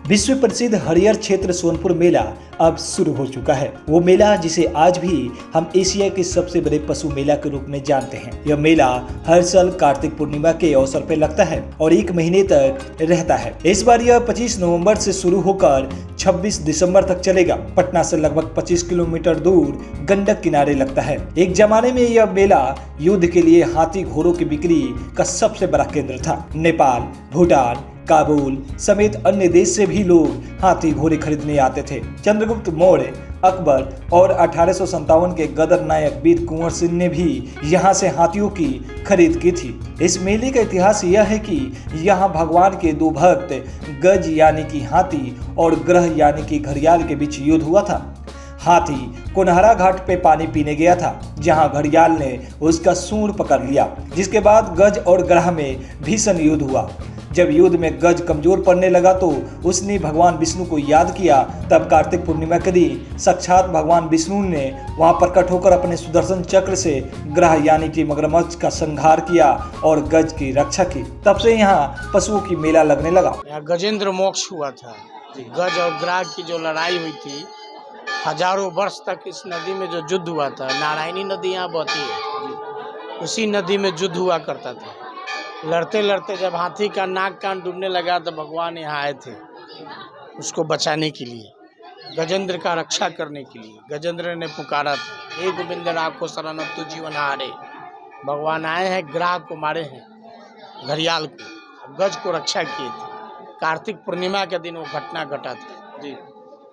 विश्व प्रसिद्ध हरियर क्षेत्र सोनपुर मेला अब शुरू हो चुका है। वो मेला जिसे आज भी हम एशिया के सबसे बड़े पशु मेला के रूप में जानते हैं। यह मेला हर साल कार्तिक पूर्णिमा के अवसर पर लगता है और 1 महीने तक रहता है। इस बार यह 25 नवंबर से शुरू होकर 26 दिसंबर तक चलेगा। पटना से लगभग 25 किलोमीटर दूर गंडक किनारे लगता है। एक जमाने में यह मेला युद्ध के लिए हाथी घोड़ों की बिक्री का सबसे बड़ा केंद्र था। नेपाल, भूटान, काबुल समेत अन्य देश से भी लोग हाथी घोड़े खरीदने आते थे। चंद्रगुप्त मौर्य, अकबर और 1857 के गदर नायक वीर कुंवर सिंह ने भी यहाँ से हाथियों की खरीद की थी। इस मेले का इतिहास यह है कि यहाँ भगवान के 2 भक्त गज यानी कि हाथी और ग्रह यानी कि घड़ियाल के बीच युद्ध हुआ था। हाथी कोनहरा घाट पे पानी पीने गया था, जहां घड़ियाल ने उसका सूंड पकड़ लिया, जिसके बाद गज और ग्रह में भीषण युद्ध हुआ। जब युद्ध में गज कमजोर पड़ने लगा तो उसने भगवान विष्णु को याद किया। तब कार्तिक पूर्णिमा के दिन साक्षात भगवान विष्णु ने वहां प्रकट होकर अपने सुदर्शन चक्र से ग्रह यानी कि मगरमच्छ का संहार किया और गज की रक्षा की। तब से यहाँ पशुओं की मेला लगने लगा। यहाँ गजेंद्र मोक्ष हुआ था। गज और ग्रह की जो लड़ाई हुई थी, हजारों वर्ष तक इस नदी में जो युद्ध हुआ था, नारायणी नदी यहाँ बहती है, उसी नदी में युद्ध हुआ करता था। लड़ते लड़ते जब हाथी का नाक कान डूबने लगा तो भगवान यहाँ आए थे उसको बचाने के लिए, गजेंद्र का रक्षा करने के लिए। गजेंद्र ने पुकारा था, हे गोविंद राखो शरण तू जीवन हारे। भगवान आए हैं, ग्रह को मारे हैं, घड़ियाल को, गज को रक्षा किए थे। कार्तिक पूर्णिमा के दिन वो घटना घटा था जी।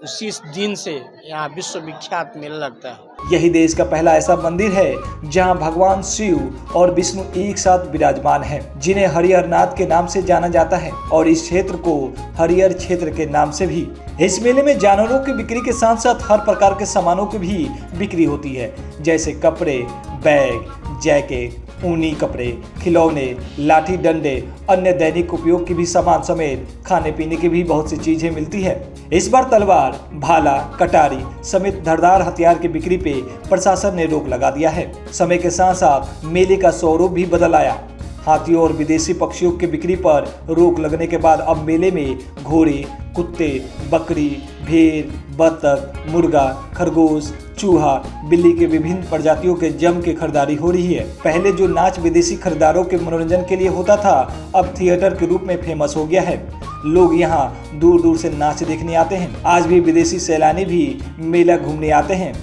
उसी दिन से यहाँ विश्व विख्यात मेला लगता है। यही देश का पहला ऐसा मंदिर है जहां भगवान शिव और विष्णु एक साथ विराजमान हैं, जिन्हें हरिहर नाथ के नाम से जाना जाता है और इस क्षेत्र को हरिहर क्षेत्र के नाम से भी। इस मेले में जानवरों की बिक्री के साथ साथ हर प्रकार के सामानों की भी बिक्री होती है, जैसे कपड़े, बैग, जैकेट, ऊनी कपड़े, खिलौने, लाठी डंडे, अन्य दैनिक उपयोग की भी सामान समेत खाने पीने की भी बहुत सी चीजें मिलती है। इस बार तलवार, भाला, कटारी समेत धारदार हथियार की बिक्री पे प्रशासन ने रोक लगा दिया है। समय के साथ साथ मेले का स्वरूप भी बदल आया। हाथियों और विदेशी पक्षियों की बिक्री पर रोक लगने के बाद अब मेले में घोड़े, कुत्ते, बकरी, भेड़, बतख, मुर्गा, खरगोश, चूहा, बिल्ली के विभिन्न प्रजातियों के जम के खरीदारी हो रही है। पहले जो नाच विदेशी खरीदारों के मनोरंजन के लिए होता था, अब थिएटर के रूप में फेमस हो गया है। लोग यहाँ दूर दूर से नाच देखने आते हैं। आज भी विदेशी सैलानी भी मेला घूमने आते हैं,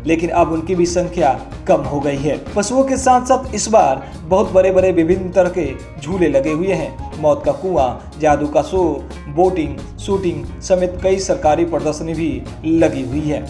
लेकिन अब उनकी भी संख्या कम हो गई है। पशुओं के साथ साथ इस बार बहुत बड़े बड़े विभिन्न तरह के झूले लगे हुए हैं। मौत का कुआं, जादू का शो, बोटिंग, शूटिंग समेत कई सरकारी प्रदर्शनी भी लगी हुई है।